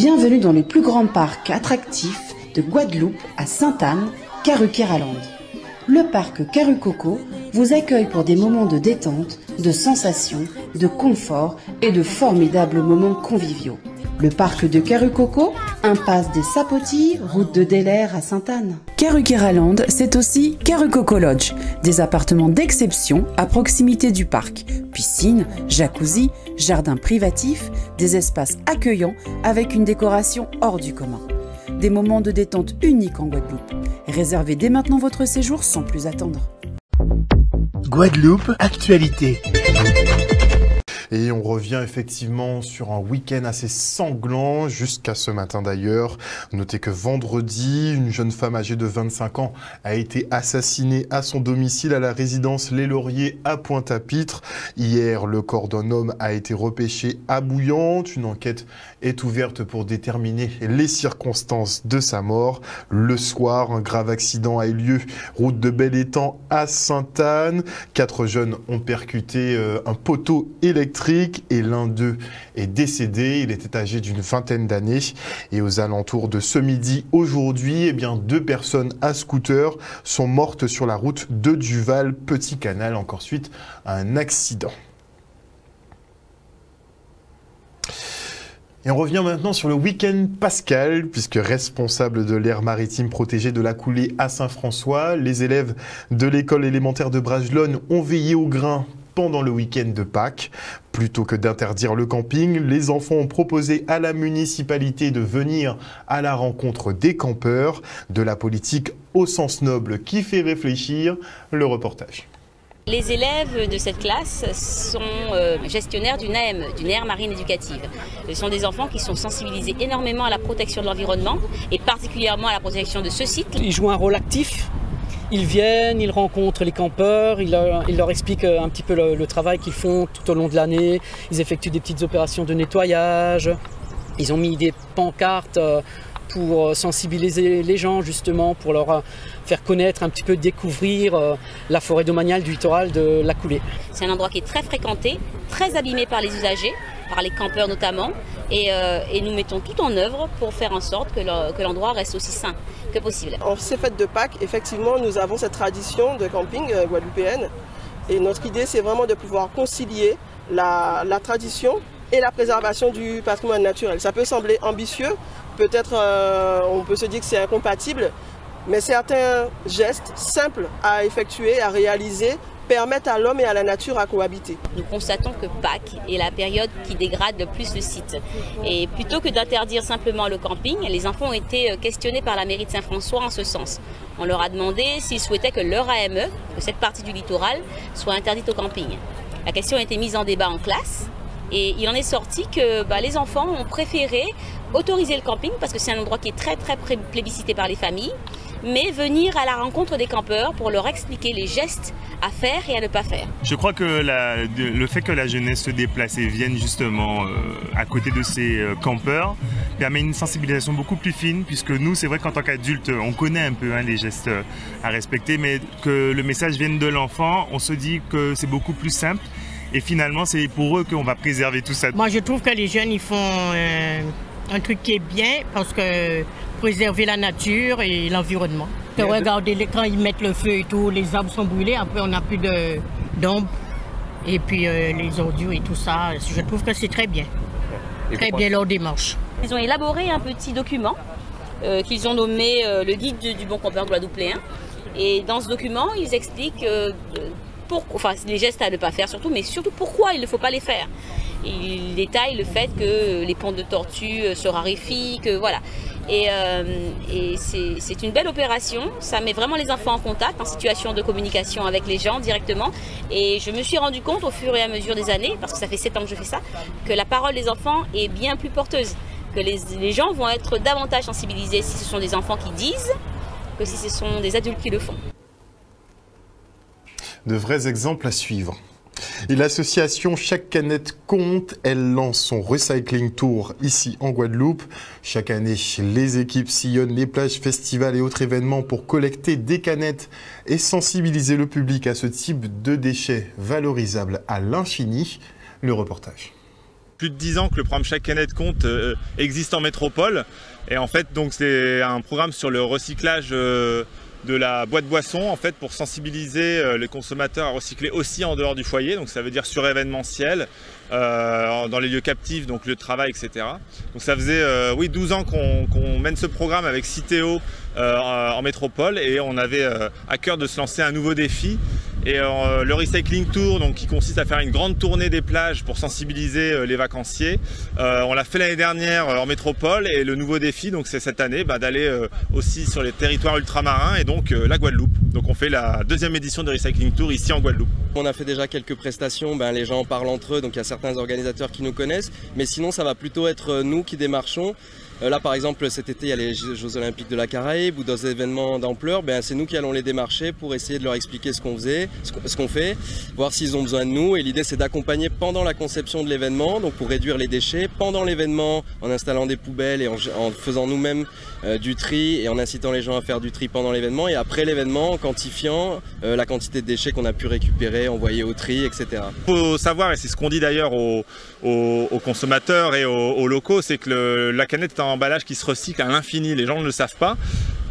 Bienvenue dans le plus grand parc attractif de Guadeloupe à Sainte-Anne, Karukéraland. Le parc Karucoco vous accueille pour des moments de détente, de sensations, de confort et de formidables moments conviviaux. Le parc de Karucoco, impasse des Sapotilles, route de Delair à Sainte-Anne. Karukéraland, c'est aussi Karucoco Lodge, des appartements d'exception à proximité du parc. Piscine, jacuzzi, jardin privatif, des espaces accueillants avec une décoration hors du commun. Des moments de détente uniques en Guadeloupe. Réservez dès maintenant votre séjour sans plus attendre. Guadeloupe, actualité. Et on revient effectivement sur un week-end assez sanglant, jusqu'à ce matin d'ailleurs. Notez que vendredi, une jeune femme âgée de 25 ans a été assassinée à son domicile à la résidence Les Lauriers à Pointe-à-Pitre. Hier, le corps d'un homme a été repêché à Bouillante. Une enquête est ouverte pour déterminer les circonstances de sa mort. Le soir, un grave accident a eu lieu, route de Bel-Étang à Sainte-Anne. 4 jeunes ont percuté un poteau électrique et l'un d'eux est décédé. Il était âgé d'une vingtaine d'années. Et aux alentours de ce midi aujourd'hui, 2 personnes à scooter sont mortes sur la route de Duval, Petit Canal, encore suite à un accident. Et on revient maintenant sur le week-end pascal, puisque responsable de l'aire maritime protégée de la coulée à Saint-François, les élèves de l'école élémentaire de Bragelonne ont veillé au grain pendant le week-end de Pâques. Plutôt que d'interdire le camping, les enfants ont proposé à la municipalité de venir à la rencontre des campeurs. De la politique au sens noble qui fait réfléchir, le reportage. Les élèves de cette classe sont gestionnaires d'une AME, d'une aire marine éducative. Ce sont des enfants qui sont sensibilisés énormément à la protection de l'environnement et particulièrement à la protection de ce site. Ils jouent un rôle actif. Ils viennent, ils rencontrent les campeurs, ils leur expliquent un petit peu le travail qu'ils font tout au long de l'année. Ils effectuent des petites opérations de nettoyage. Ils ont mis des pancartes pour sensibiliser les gens justement, pour leur faire connaître un petit peu, découvrir la forêt domaniale du littoral de la Coulée. C'est un endroit qui est très fréquenté, très abîmé par les usagers, par les campeurs notamment, et nous mettons tout en œuvre pour faire en sorte que l'endroit reste aussi sain que possible. En ces fêtes de Pâques, effectivement, nous avons cette tradition de camping guadeloupéenne, et notre idée c'est vraiment de pouvoir concilier la tradition et la préservation du patrimoine naturel. Ça peut sembler ambitieux, peut-être on peut se dire que c'est incompatible, mais certains gestes simples à effectuer, à réaliser, permettent à l'homme et à la nature à cohabiter. Nous constatons que Pâques est la période qui dégrade le plus le site. Et plutôt que d'interdire simplement le camping, les enfants ont été questionnés par la mairie de Saint-François en ce sens. On leur a demandé s'ils souhaitaient que leur AME, que cette partie du littoral, soit interdite au camping. La question a été mise en débat en classe. Et il en est sorti que les enfants ont préféré autoriser le camping parce que c'est un endroit qui est très plébiscité par les familles, mais venir à la rencontre des campeurs pour leur expliquer les gestes à faire et à ne pas faire. Je crois que le fait que la jeunesse se déplace et vienne justement à côté de ces campeurs permet une sensibilisation beaucoup plus fine, puisque nous, c'est vrai qu'en tant qu'adultes, on connaît un peu les gestes à respecter, mais que le message vienne de l'enfant, on se dit que c'est beaucoup plus simple. Et finalement, c'est pour eux qu'on va préserver tout ça. Moi, je trouve que les jeunes, ils font un truc qui est bien parce que préserver la nature et l'environnement. Regardez, quand ils mettent le feu et tout, les arbres sont brûlés, après on n'a plus d'ombre. Et puis les ordures et tout ça, je trouve que c'est très bien. Très bien leur démarche. Ils ont élaboré un petit document qu'ils ont nommé le guide du bon campeur guadeloupéen. Et dans ce document, ils expliquent les gestes à ne pas faire surtout, mais surtout pourquoi il ne faut pas les faire. Il détaille le fait que les pontes de tortues se raréfient, que voilà. Et c'est une belle opération, ça met vraiment les enfants en contact, en situation de communication avec les gens directement. Et je me suis rendu compte au fur et à mesure des années, parce que ça fait 7 ans que je fais ça, que la parole des enfants est bien plus porteuse, que les gens vont être davantage sensibilisés si ce sont des enfants qui disent que si ce sont des adultes qui le font. De vrais exemples à suivre. Et l'association Chaque Canette Compte, elle lance son Recycling Tour ici en Guadeloupe. Chaque année, les équipes sillonnent les plages, festivals et autres événements pour collecter des canettes et sensibiliser le public à ce type de déchets valorisables à l'infini. Le reportage. plus de 10 ans que le programme Chaque canette compte existe en métropole. Et en fait, donc c'est un programme sur le recyclage de la boîte boisson, en fait, pour sensibiliser les consommateurs à recycler aussi en dehors du foyer. Donc ça veut dire sur événementiel, dans les lieux captifs, donc lieux de travail, etc. Donc ça faisait 12 ans qu'on mène ce programme avec Citeo en métropole, et on avait à cœur de se lancer un nouveau défi. Et le Recycling Tour, donc, qui consiste à faire une grande tournée des plages pour sensibiliser les vacanciers, on l'a fait l'année dernière en métropole, et le nouveau défi, donc, c'est cette année d'aller aussi sur les territoires ultramarins et donc la Guadeloupe. Donc on fait la 2e édition de Recycling Tour ici en Guadeloupe. On a fait déjà quelques prestations, les gens en parlent entre eux, donc il y a certains organisateurs qui nous connaissent, mais sinon ça va plutôt être nous qui démarchons. Là par exemple cet été il y a les Jeux Olympiques de la Caraïbe ou d'autres événements d'ampleur, c'est nous qui allons les démarcher pour essayer de leur expliquer ce qu'on fait, voir s'ils ont besoin de nous, et l'idée c'est d'accompagner pendant la conception de l'événement, donc pour réduire les déchets, pendant l'événement en installant des poubelles et en faisant nous-mêmes du tri et en incitant les gens à faire du tri pendant l'événement, et après l'événement en quantifiant la quantité de déchets qu'on a pu récupérer, envoyer au tri, etc. Il faut savoir, et c'est ce qu'on dit d'ailleurs aux consommateurs et aux locaux, c'est que la canette est un emballage qui se recycle à l'infini. Les gens ne le savent pas.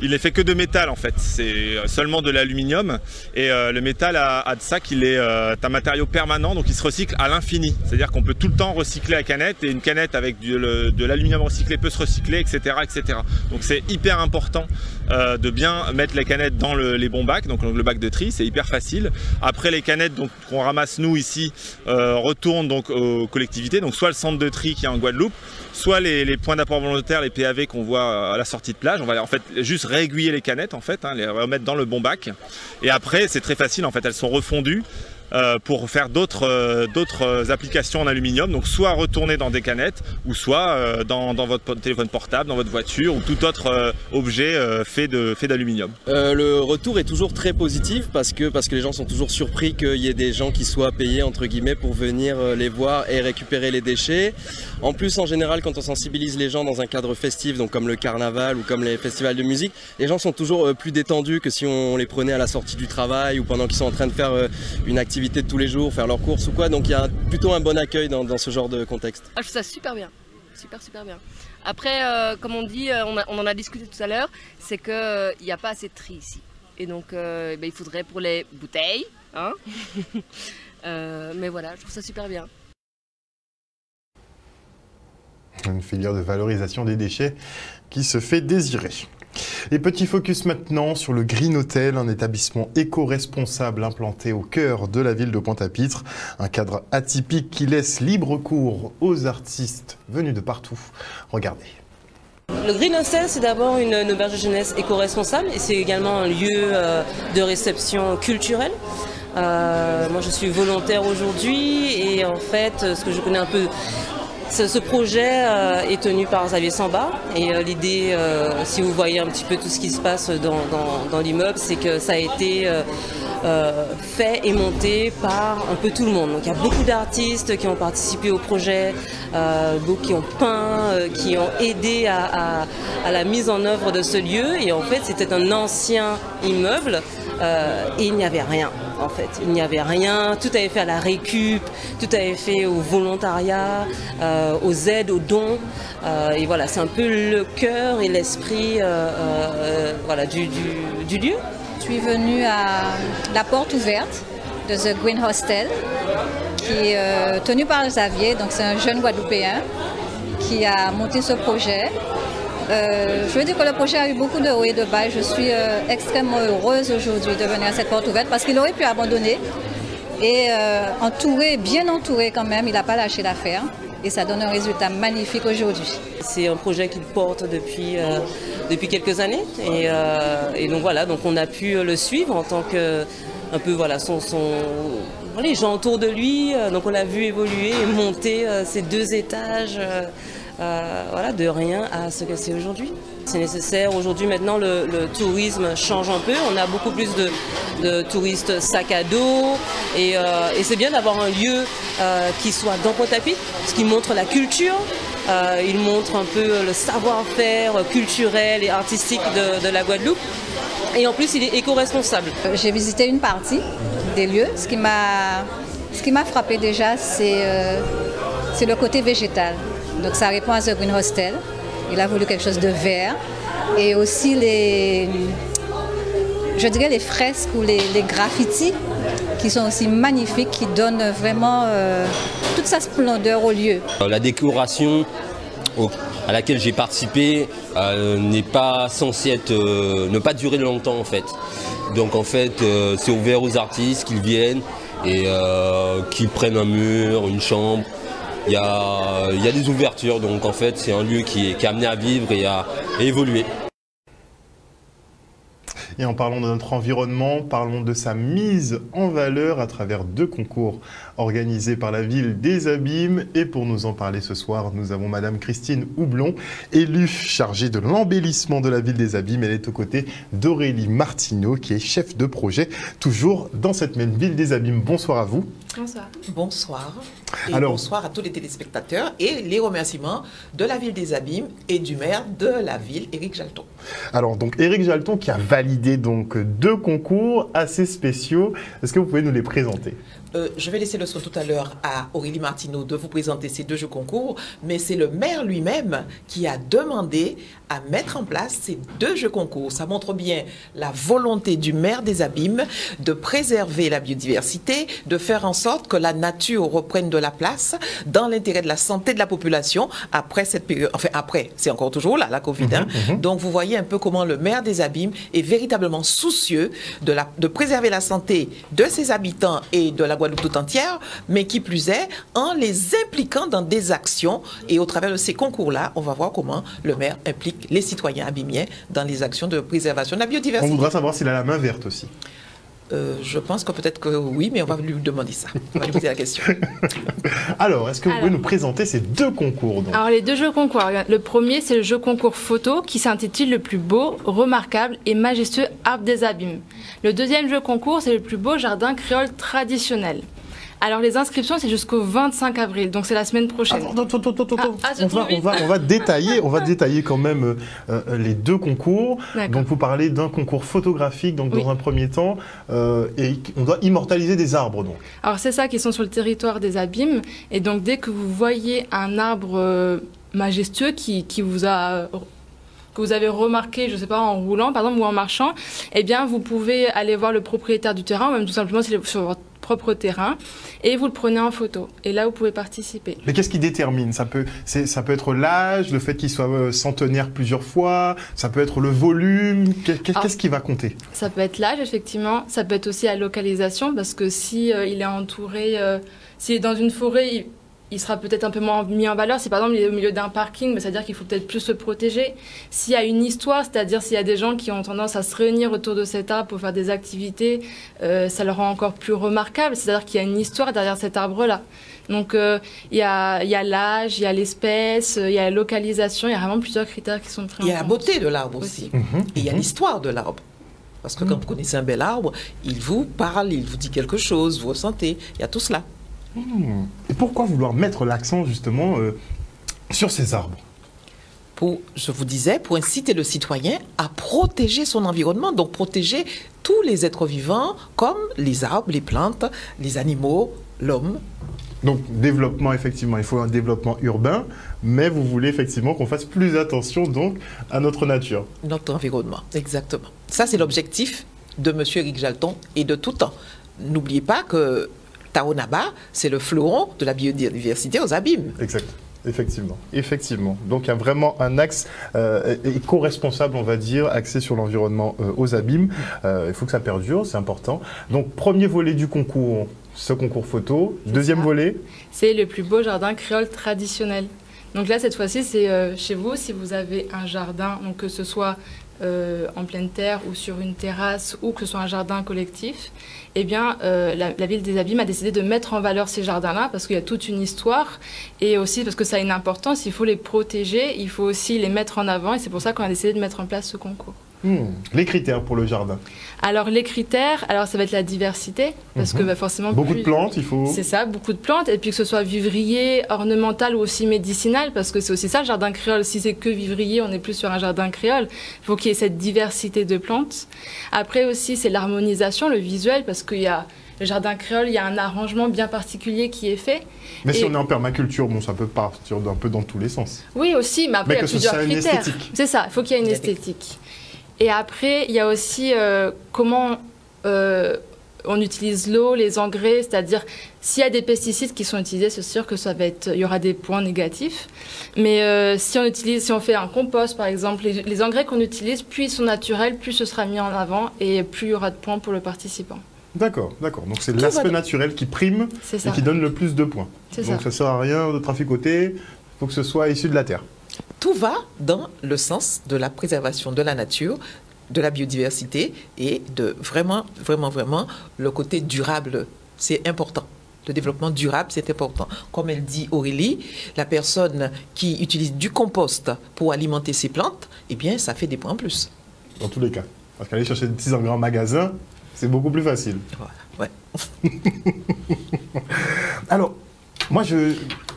Il n'est fait que de métal en fait, c'est seulement de l'aluminium, et le métal a de ça qu'il est un matériau permanent, donc il se recycle à l'infini. C'est-à-dire qu'on peut tout le temps recycler la canette, et une canette avec de l'aluminium recyclé peut se recycler, etc. etc. Donc c'est hyper important de bien mettre les canettes dans les bons bacs, donc le bac de tri, c'est hyper facile. Après les canettes qu'on ramasse nous ici retournent donc aux collectivités, donc soit le centre de tri qui est en Guadeloupe, soit les points d'apport volontaire, les PAV qu'on voit à la sortie de plage. On va en fait juste réaiguiller les canettes, en fait, les remettre dans le bon bac. Et après, c'est très facile, en fait, elles sont refondues pour faire d'autres applications en aluminium. Donc soit retourner dans des canettes, ou soit dans votre téléphone portable, dans votre voiture, ou tout autre objet fait d'aluminium. Le retour est toujours très positif parce que les gens sont toujours surpris qu'il y ait des gens qui soient payés entre guillemets pour venir les voir et récupérer les déchets. En plus, en général, quand on sensibilise les gens dans un cadre festif, donc comme le carnaval ou comme les festivals de musique, les gens sont toujours plus détendus que si on les prenait à la sortie du travail ou pendant qu'ils sont en train de faire une activité de tous les jours, faire leurs courses ou quoi. Donc il y a plutôt un bon accueil dans ce genre de contexte. Je trouve ça super bien, super bien. Après, comme on dit, on en a discuté tout à l'heure, c'est qu'il n'y a pas assez de tri ici. Et donc il faudrait pour les bouteilles, hein. Mais voilà, je trouve ça super bien. Une filière de valorisation des déchets qui se fait désirer. Et petit focus maintenant sur le Green Hotel, un établissement éco-responsable implanté au cœur de la ville de Pointe-à-Pitre. Un cadre atypique qui laisse libre cours aux artistes venus de partout. Regardez. Le Green Hostel, c'est d'abord une auberge de jeunesse éco-responsable, et c'est également un lieu de réception culturelle. Moi je suis volontaire aujourd'hui, et en fait ce que je connais un peu, ce projet est tenu par Xavier Samba, et l'idée, si vous voyez un petit peu tout ce qui se passe dans l'immeuble, c'est que ça a été fait et monté par un peu tout le monde. Donc il y a beaucoup d'artistes qui ont participé au projet, beaucoup qui ont peint, qui ont aidé à la mise en œuvre de ce lieu, et en fait c'était un ancien immeuble et il n'y avait rien. En fait, il n'y avait rien, tout avait fait à la récup, tout avait fait au volontariat, aux aides, aux dons, et voilà, c'est un peu le cœur et l'esprit voilà, du lieu. Je suis venue à la porte ouverte de The Green Hostel, qui est tenu par Xavier, donc c'est un jeune Guadeloupéen qui a monté ce projet. Je veux dire que le projet a eu beaucoup de hauts et de bas. Je suis extrêmement heureuse aujourd'hui de venir à cette porte ouverte parce qu'il aurait pu abandonner. Et entouré, bien entouré quand même, il n'a pas lâché l'affaire. Et ça donne un résultat magnifique aujourd'hui. C'est un projet qu'il porte depuis quelques années. Et donc voilà, donc on a pu le suivre en tant que, un peu voilà, les gens autour de lui. Donc on l'a vu évoluer et monter ces 2 étages. Voilà, de rien à ce que c'est aujourd'hui. C'est nécessaire. Aujourd'hui, maintenant, le tourisme change un peu. On a beaucoup plus de touristes sac à dos. Et c'est bien d'avoir un lieu qui soit dans Pointe-à-Pitre, ce qui montre la culture. Il montre un peu le savoir-faire culturel et artistique de la Guadeloupe. Et en plus, il est éco-responsable. J'ai visité une partie des lieux. Ce qui m'a frappé déjà, c'est c'est le côté végétal. Donc ça répond à The Green Hostel. Il a voulu quelque chose de vert. Et aussi les fresques ou les graffitis qui sont aussi magnifiques, qui donnent vraiment toute sa splendeur au lieu. La décoration à laquelle j'ai participé n'est pas censée ne pas durer longtemps en fait. Donc en fait c'est ouvert aux artistes qu'ils viennent et qu'ils prennent un mur, une chambre. Il y a des ouvertures, donc en fait c'est un lieu qui est amené à vivre et à évoluer. Et en parlant de notre environnement, parlons de sa mise en valeur à travers 2 concours organisés par la ville des Abîmes. Et pour nous en parler ce soir, nous avons Madame Christine Houblon, élue chargée de l'embellissement de la ville des Abîmes. Elle est aux côtés d'Aurélie Martineau, qui est chef de projet, toujours dans cette même ville des Abîmes. Bonsoir à vous. Bonsoir. Bonsoir. Et alors, bonsoir à tous les téléspectateurs et les remerciements de la ville des Abîmes et du maire de la ville, Éric Jalton. Alors donc Éric Jalton qui a validé donc 2 concours assez spéciaux. Est-ce que vous pouvez nous les présenter ? Je vais laisser le soin tout à l'heure à Aurélie Martineau de vous présenter ces 2 jeux concours, mais c'est le maire lui-même qui a demandé à mettre en place ces 2 jeux concours. Ça montre bien la volonté du maire des Abîmes de préserver la biodiversité, de faire en sorte que la nature reprenne de la place dans l'intérêt de la santé de la population après cette période. Enfin après, c'est encore toujours là, la Covid. Donc vous voyez un peu comment le maire des Abîmes est véritablement soucieux de préserver la santé de ses habitants et de la Guadeloupe tout entière, mais qui plus est, en les impliquant dans des actions. Et au travers de ces concours-là, on va voir comment le maire implique les citoyens abîmiens dans les actions de préservation de la biodiversité. On voudra savoir s'il a la main verte aussi. Je pense que peut-être que oui, mais on va lui demander ça. On va lui poser la question. Alors, est-ce que vous pouvez nous présenter ces 2 concours donc? Alors, les 2 jeux concours. Le premier, c'est le jeu concours photo qui s'intitule Le plus beau, remarquable et majestueux arbre des Abîmes. Le deuxième jeu concours, c'est le plus beau jardin créole traditionnel. Alors les inscriptions c'est jusqu'au 25 avril, donc c'est la semaine prochaine. On va détailler quand même les 2 concours. Donc vous parlez d'un concours photographique donc dans un premier temps et on doit immortaliser des arbres donc. Alors c'est ça qui sont sur le territoire des Abîmes et donc dès que vous voyez un arbre majestueux que vous avez remarqué, je ne sais pas, en roulant par exemple ou en marchant, eh bien vous pouvez aller voir le propriétaire du terrain ou même tout simplement sur votre propre terrain et vous le prenez en photo et là vous pouvez participer. Mais qu'est-ce qui détermine? Ça peut être l'âge, le fait qu'il soit centenaire plusieurs fois, ça peut être le volume, qu'est-ce qui va compter? Ça peut être l'âge effectivement, ça peut être aussi la localisation parce que si il est entouré, s'il est dans une forêt, il sera peut-être un peu moins mis en valeur. Si par exemple il est au milieu d'un parking, c'est-à-dire qu'il faut peut-être plus le protéger. S'il y a une histoire, c'est-à-dire s'il y a des gens qui ont tendance à se réunir autour de cet arbre pour faire des activités, ça le rend encore plus remarquable. C'est-à-dire qu'il y a une histoire derrière cet arbre-là. Donc il y a l'âge, il y a l'espèce, il y a la localisation, il y a vraiment plusieurs critères qui sont pris en compte. Il y a la beauté de l'arbre aussi. Et il y a l'histoire de l'arbre. Parce que quand vous connaissez un bel arbre, il vous parle, il vous dit quelque chose, vous ressentez, il y a tout cela. Et pourquoi vouloir mettre l'accent justement sur ces arbres? Je vous disais, pour inciter le citoyen à protéger son environnement, donc protéger tous les êtres vivants comme les arbres, les plantes, les animaux, l'homme. Donc développement, effectivement, il faut un développement urbain, mais vous voulez effectivement qu'on fasse plus attention donc à notre nature. Notre environnement, exactement. Ça c'est l'objectif de M. Éric Jalton et de tout temps. N'oubliez pas que Taonaba, c'est le fleuron de la biodiversité aux Abîmes. Exact. Effectivement. Donc il y a vraiment un axe éco-responsable, on va dire, axé sur l'environnement aux Abîmes. Il faut que ça perdure, c'est important. Donc premier volet du concours, ce concours photo. Deuxième volet, c'est le plus beau jardin créole traditionnel. Donc là, cette fois-ci, c'est chez vous, si vous avez un jardin, donc que ce soit en pleine terre ou sur une terrasse ou que ce soit un jardin collectif, eh bien, la ville des Abîmes a décidé de mettre en valeur ces jardins-là parce qu'il y a toute une histoire et aussi parce que ça a une importance, il faut les protéger, il faut aussi les mettre en avant et c'est pour ça qu'on a décidé de mettre en place ce concours. Les critères pour le jardin? Alors les critères, ça va être la diversité parce que forcément beaucoup de plantes, il faut. C'est ça, beaucoup de plantes et puis que ce soit vivrier, ornemental ou aussi médicinal parce que c'est aussi ça le jardin créole. Si c'est que vivrier, on n'est plus sur un jardin créole. Il faut qu'il y ait cette diversité de plantes. Après aussi c'est l'harmonisation, le visuel parce qu'il y a Le jardin créole, il y a un arrangement bien particulier qui est fait. Mais si on est en permaculture, bon, ça peut partir d'un peu dans tous les sens. Oui, aussi, mais après, il y a plusieurs critères. C'est ça, il faut qu'il y ait une esthétique. Et après, il y a aussi comment on utilise l'eau, les engrais, c'est-à-dire s'il y a des pesticides qui sont utilisés, c'est sûr que il y aura des points négatifs. Mais si on fait un compost, par exemple, les engrais qu'on utilise, plus ils sont naturels, plus ce sera mis en avant et plus il y aura de points pour le participant. D'accord, d'accord. Donc c'est l'aspect naturel qui prime et qui donne le plus de points. Donc ça ne sert à rien de traficoter, il faut que ce soit issu de la terre. Tout va dans le sens de la préservation de la nature, de la biodiversité et de vraiment le côté durable. C'est important. Le développement durable, c'est important. Comme elle dit Aurélie, la personne qui utilise du compost pour alimenter ses plantes, eh bien, ça fait des points en plus. Dans tous les cas. Parce qu'aller chercher des petits engrais en magasin, c'est beaucoup plus facile. Voilà, ouais. Alors, moi,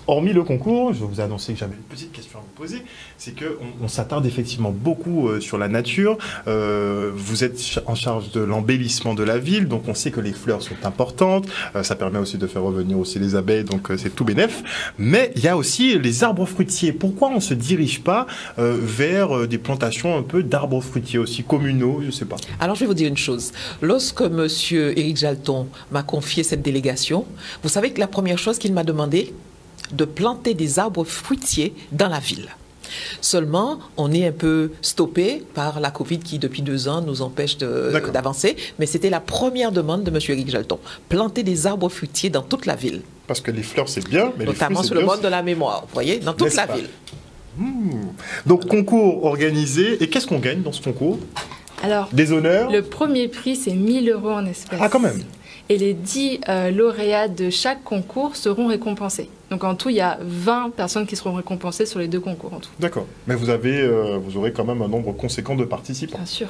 hormis le concours, je vous ai annoncé que j'avais une petite question à vous poser. C'est qu'on s'attarde effectivement beaucoup sur la nature. Vous êtes en charge de l'embellissement de la ville, donc on sait que les fleurs sont importantes. Ça permet aussi de faire revenir aussi les abeilles, donc c'est tout bénef. Mais il y a aussi les arbres fruitiers. Pourquoi on ne se dirige pas vers des plantations un peu d'arbres fruitiers aussi communaux, je ne sais pas. Alors je vais vous dire une chose. Lorsque M. Éric Jalton m'a confié cette délégation, vous savez que la première chose qu'il m'a demandé, de planter des arbres fruitiers dans la ville. Seulement, on est un peu stoppé par la Covid qui, depuis 2 ans, nous empêche d'avancer. Mais c'était la première demande de M. Éric Jalton. Planter des arbres fruitiers dans toute la ville. Parce que les fleurs, c'est bien, mais notamment les fruits, sur le mode de la mémoire, vous voyez, dans toute la ville. Donc, concours organisé. Et qu'est-ce qu'on gagne dans ce concours? Alors, des honneurs? Le premier prix, c'est 1 000 € en espèces. Ah, quand même. Et les 10 lauréats de chaque concours seront récompensés. Donc en tout, il y a 20 personnes qui seront récompensées sur les 2 concours en tout. D'accord. Mais vous aurez quand même un nombre conséquent de participants. Bien sûr.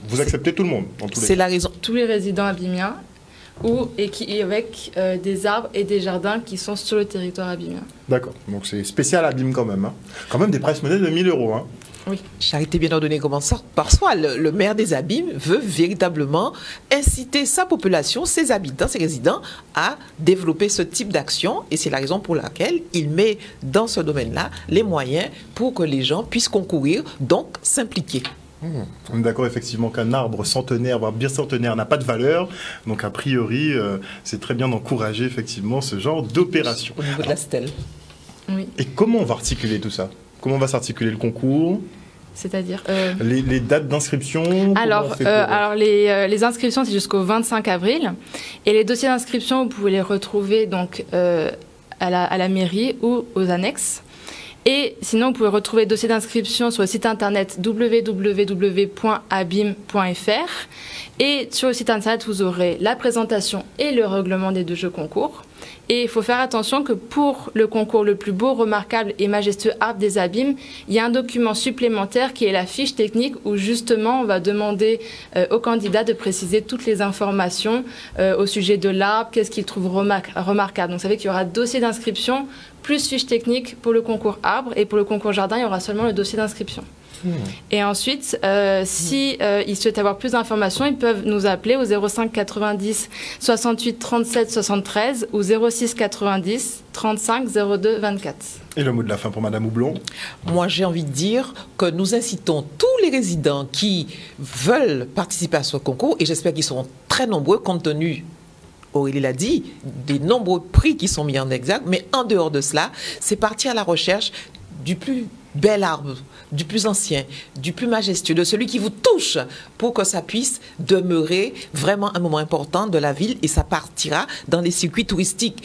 Vous acceptez tout le monde dans tous les cas. C'est la raison. Tous les résidents abimiens avec des arbres et des jardins qui sont sur le territoire abimien. D'accord. Donc c'est spécial Abîme quand même. Hein. Quand même des price money de 1 000 €. Hein. Oui. Charité bien ordonnée commence par soi. Le maire des Abîmes veut véritablement inciter sa population, ses habitants, ses résidents à développer ce type d'action. Et c'est la raison pour laquelle il met dans ce domaine-là les moyens pour que les gens puissent concourir, donc s'impliquer. On est d'accord effectivement qu'un arbre centenaire, voire bicentenaire, n'a pas de valeur. Donc a priori, c'est très bien d'encourager effectivement ce genre d'opération. Au niveau de la stèle. Oui. Et comment on va articuler tout ça? Comment va s'articuler le concours? C'est-à-dire les dates d'inscription? Alors les inscriptions, c'est jusqu'au 25 avril. Et les dossiers d'inscription, vous pouvez les retrouver donc, à la mairie ou aux annexes. Et sinon, vous pouvez retrouver le dossier d'inscription sur le site internet www.abim.fr. Et sur le site internet, vous aurez la présentation et le règlement des 2 jeux concours. Et il faut faire attention que pour le concours le plus beau, remarquable et majestueux arbre des abîmes, il y a un document supplémentaire qui est la fiche technique où justement on va demander aux candidats de préciser toutes les informations au sujet de l'arbre, qu'est-ce qu'ils trouvent remarquable. Donc vous savez qu'il y aura dossier d'inscription plus fiche technique pour le concours arbre et pour le concours jardin, il y aura seulement le dossier d'inscription. Et ensuite, si ils souhaitent avoir plus d'informations, ils peuvent nous appeler au 05 90 68 37 73 ou 06 90 35 02 24. Et le mot de la fin pour Madame Houblon? Moi, j'ai envie de dire que nous incitons tous les résidents qui veulent participer à ce concours, et j'espère qu'ils seront très nombreux compte tenu, Aurélie l'a dit, des nombreux prix qui sont mis en exergue, mais en dehors de cela, c'est partir à la recherche du plus bel arbre, du plus ancien, du plus majestueux, de celui qui vous touche pour que ça puisse demeurer vraiment un moment important de la ville, et ça partira dans les circuits touristiques.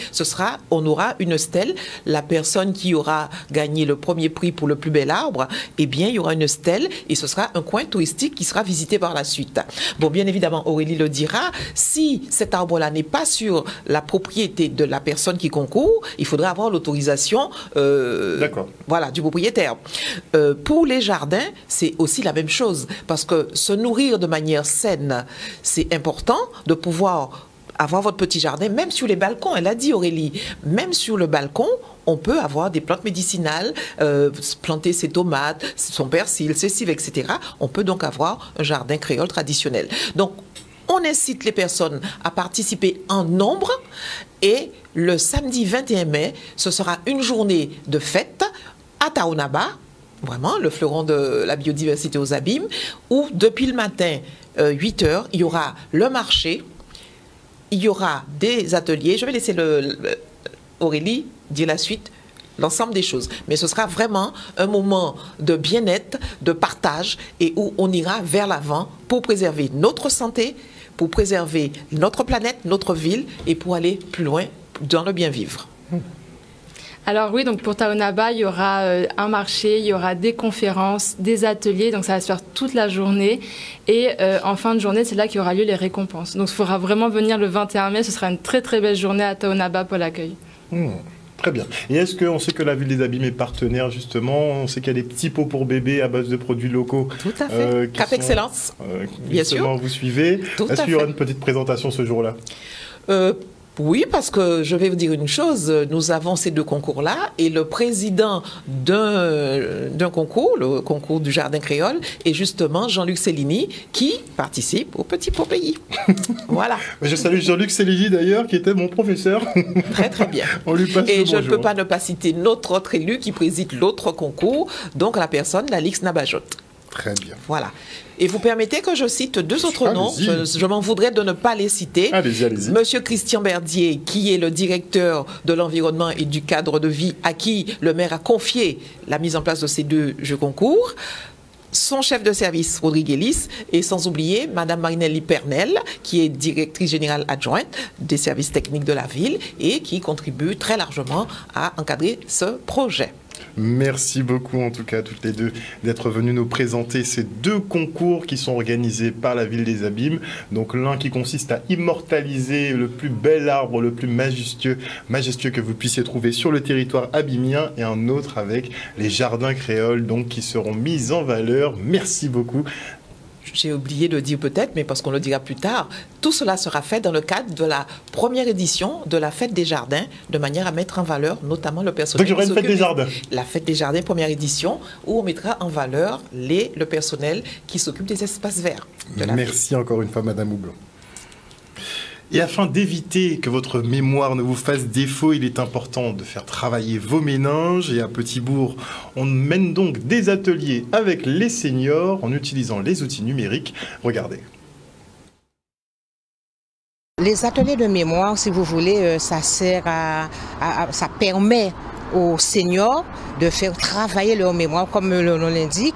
On aura une stèle, la personne qui aura gagné le premier prix pour le plus bel arbre, eh bien il y aura une stèle et ce sera un coin touristique qui sera visité par la suite. Bon, bien évidemment, Aurélie le dira, si cet arbre-là n'est pas sur la propriété de la personne qui concourt, il faudra avoir l'autorisation du propriétaire. Pour les jardins, c'est aussi la même chose, parce que se nourrir de manière saine, c'est important de pouvoir avoir votre petit jardin, même sur les balcons, elle a dit Aurélie, même sur le balcon, on peut avoir des plantes médicinales, planter ses tomates, son persil, ses cives, etc. On peut donc avoir un jardin créole traditionnel. Donc, On incite les personnes à participer en nombre et le samedi 21 mai, ce sera une journée de fête à Taonaba, vraiment le fleuron de la biodiversité aux abîmes, où depuis le matin, 8 h, il y aura le marché, il y aura des ateliers. Je vais laisser Aurélie dire la suite, l'ensemble des choses. Mais ce sera vraiment un moment de bien-être, de partage et où on ira vers l'avant pour préserver notre santé, pour préserver notre planète, notre ville et pour aller plus loin dans le bien-vivre. Alors oui, donc pour Taonaba, il y aura un marché, il y aura des conférences, des ateliers, donc ça va se faire toute la journée. Et en fin de journée, c'est là qu'il y aura lieu les récompenses. Donc il faudra vraiment venir le 21 mai, ce sera une très très belle journée à Taonaba pour l'accueil. Très bien. Et est-ce qu'on sait que la ville des Abîmes est partenaire justement? On sait qu'il y a des petits pots pour bébés à base de produits locaux. Tout à fait. Cap Excellence. Bien sûr. Vous suivez. Est-ce qu'il y aura une petite présentation ce jour-là? Oui, parce que je vais vous dire une chose, nous avons ces deux concours-là et le président d'un concours, le concours du Jardin Créole, est justement Jean-Luc Cellini qui participe au Petit Pot Pays. Voilà. Je salue Jean-Luc Cellini d'ailleurs, qui était mon professeur. Très très bien. On lui passe et le je ne bonjour. peux pas ne pas citer notre autre élu qui préside l'autre concours, donc la personne, l'Alix Nabajot. Très bien. Voilà. Et vous permettez que je cite deux autres noms. Je m'en voudrais de ne pas les citer. Allez-y. Monsieur Christian Berdier, qui est le directeur de l'environnement et du cadre de vie, à qui le maire a confié la mise en place de ces deux jeux concours. Son chef de service, Rodrigue Ellis, et sans oublier Madame Marinelli Pernel, qui est directrice générale adjointe des services techniques de la ville et qui contribue très largement à encadrer ce projet. Merci beaucoup en tout cas à toutes les deux d'être venues nous présenter ces deux concours qui sont organisés par la ville des Abîmes. Donc l'un qui consiste à immortaliser le plus bel arbre, le plus majestueux que vous puissiez trouver sur le territoire abymien, et un autre avec les jardins créoles donc qui seront mis en valeur. Merci beaucoup. J'ai oublié de dire peut-être, mais parce qu'on le dira plus tard, tout cela sera fait dans le cadre de la première édition de la Fête des Jardins, de manière à mettre en valeur notamment le personnel. Donc il y aura une Fête des Jardins. La Fête des Jardins, première édition, où on mettra en valeur le personnel qui s'occupe des espaces verts. Merci encore une fois Madame Houblon. Et afin d'éviter que votre mémoire ne vous fasse défaut, il est important de faire travailler vos méninges. Et à Petit-Bourg, on mène donc des ateliers avec les seniors en utilisant les outils numériques. Regardez. Les ateliers de mémoire, si vous voulez, ça permet aux seniors de faire travailler leur mémoire comme le nom l'indique.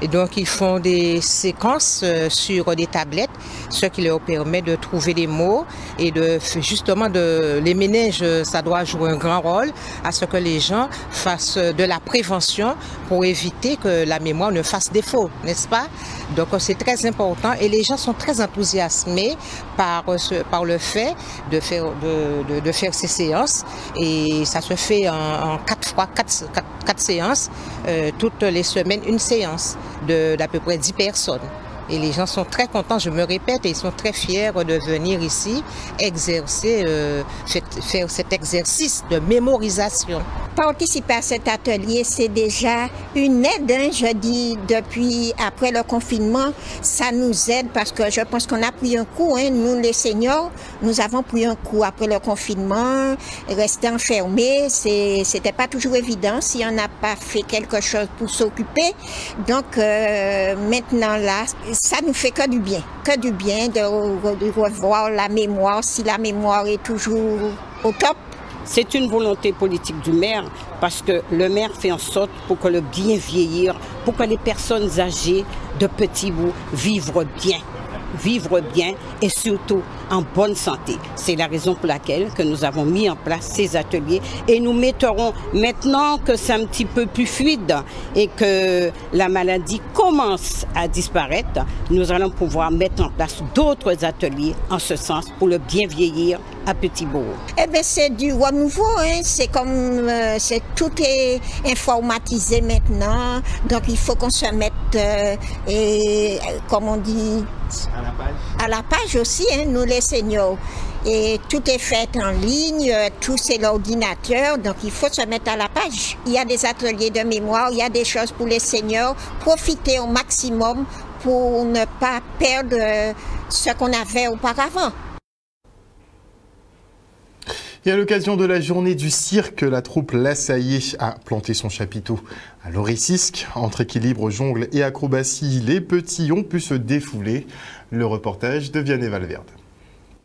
Et donc ils font des séquences sur des tablettes, ce qui leur permet de trouver des mots et justement les méninges, ça doit jouer un grand rôle à ce que les gens fassent de la prévention pour éviter que la mémoire ne fasse défaut, n'est-ce pas? Donc c'est très important et les gens sont très enthousiasmés par le fait de faire ces séances, et ça se fait en 4 séances, toutes les semaines, une séance d'à peu près 10 personnes. Et les gens sont très contents, je me répète, et ils sont très fiers de venir ici exercer, faire cet exercice de mémorisation. Participer à cet atelier, c'est déjà une aide, hein, je dis, depuis après le confinement, ça nous aide parce que je pense qu'on a pris un coup, hein, nous les seniors, nous avons pris un coup après le confinement, rester enfermés, c'était pas toujours évident si on n'a pas fait quelque chose pour s'occuper. Donc maintenant là, ça nous fait que du bien de revoir la mémoire, si la mémoire est toujours au top. C'est une volonté politique du maire parce que le maire fait en sorte pour que le bien vieillir, pour que les personnes âgées de Petit-Bourg vivent bien et surtout en bonne santé. C'est la raison pour laquelle que nous avons mis en place ces ateliers et nous mettrons, maintenant que c'est un petit peu plus fluide et que la maladie commence à disparaître, nous allons pouvoir mettre en place d'autres ateliers en ce sens pour le bien vieillir à Petit-Bourg. Eh bien, c'est du renouveau, hein. C'est comme tout est informatisé maintenant, donc il faut qu'on se mette comme on dit, à la page aussi, hein, nous les seniors. Et tout est fait en ligne, tout c'est l'ordinateur, donc il faut se mettre à la page. Il y a des ateliers de mémoire, il y a des choses pour les seniors. Profitez au maximum pour ne pas perdre ce qu'on avait auparavant. Et à l'occasion de la journée du cirque, la troupe L'Assaillé a planté son chapiteau à l'Orisisque. Entre équilibre, jongle et acrobatie, les petits ont pu se défouler. Le reportage de Vianney Valverde.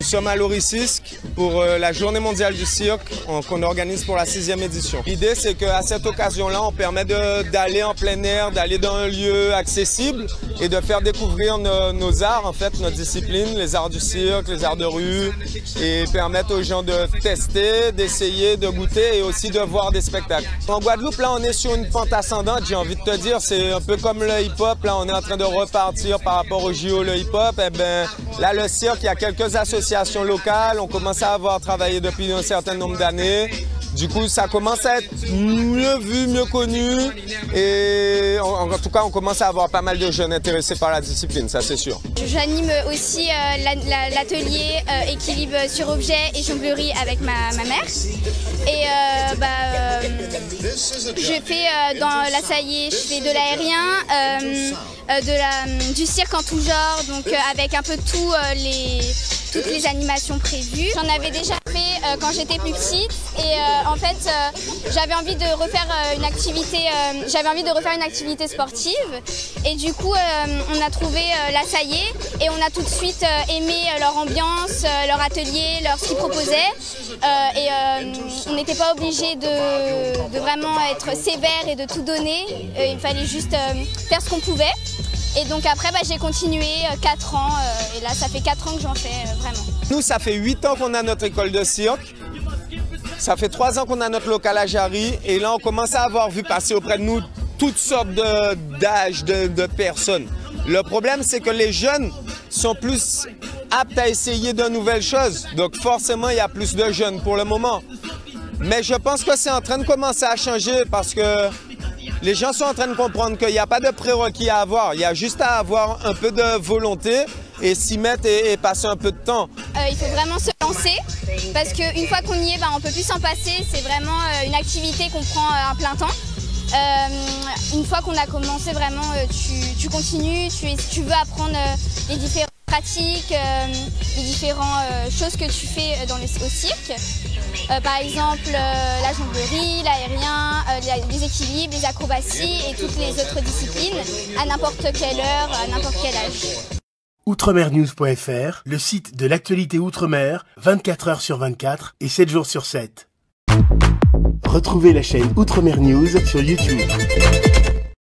Nous sommes à l'Orisisque pour la journée mondiale du cirque qu'on organise pour la 6e édition. L'idée, c'est qu'à cette occasion-là, on permet d'aller en plein air, d'aller dans un lieu accessible et de faire découvrir nos arts, en fait, notre discipline, les arts du cirque, les arts de rue, et permettre aux gens de tester, d'essayer, de goûter et aussi de voir des spectacles. En Guadeloupe, là, on est sur une pente ascendante, j'ai envie de te dire, c'est un peu comme le hip-hop, là, on est en train de repartir par rapport au JO, le hip-hop. Eh bien, là, le cirque, il y a quelques associations locales, on commence à avoir travaillé depuis un certain nombre d'années. Du coup, ça commence à être mieux vu, mieux connu. Et en tout cas, on commence à avoir pas mal de jeunes intéressés par la discipline, ça c'est sûr. J'anime aussi l'atelier équilibre sur objet et jonglerie avec ma mère. Et je fais dans l'Assaillé, je fais de l'aérien, du cirque en tout genre, donc avec un peu toutes les animations prévues. J'en avais déjà fait quand j'étais plus petite et en fait j'avais envie de refaire une activité sportive et du coup on a trouvé l'Assaillé et on a tout de suite aimé leur ambiance, leur atelier, ce qu'ils proposaient et on n'était pas obligé de vraiment être sévère et de tout donner, il fallait juste faire ce qu'on pouvait. Et donc après, j'ai continué 4 ans et là, ça fait 4 ans que j'en fais vraiment. Nous, ça fait 8 ans qu'on a notre école de cirque. Ça fait 3 ans qu'on a notre local à Jarry. Et là, on commence à avoir vu passer auprès de nous toutes sortes d'âges, de personnes. Le problème, c'est que les jeunes sont plus aptes à essayer de nouvelles choses. Donc forcément, il y a plus de jeunes pour le moment. Mais je pense que c'est en train de commencer à changer parce que les gens sont en train de comprendre qu'il n'y a pas de prérequis à avoir. Il y a juste à avoir un peu de volonté et s'y mettre et passer un peu de temps. Il faut vraiment se lancer parce qu'une fois qu'on y est, on ne peut plus s'en passer. C'est vraiment une activité qu'on prend à plein temps. Une fois qu'on a commencé, vraiment, tu continues, tu veux apprendre les différentes pratiques, les différentes choses que tu fais au cirque. Par exemple, la jonglerie, l'aérien, les équilibres, les acrobaties et toutes les autres disciplines à n'importe quelle heure, à n'importe quel âge. Outremernews.fr, le site de l'actualité Outre-mer, 24 heures sur 24 et 7 jours sur 7. Retrouvez la chaîne Outremer News sur YouTube.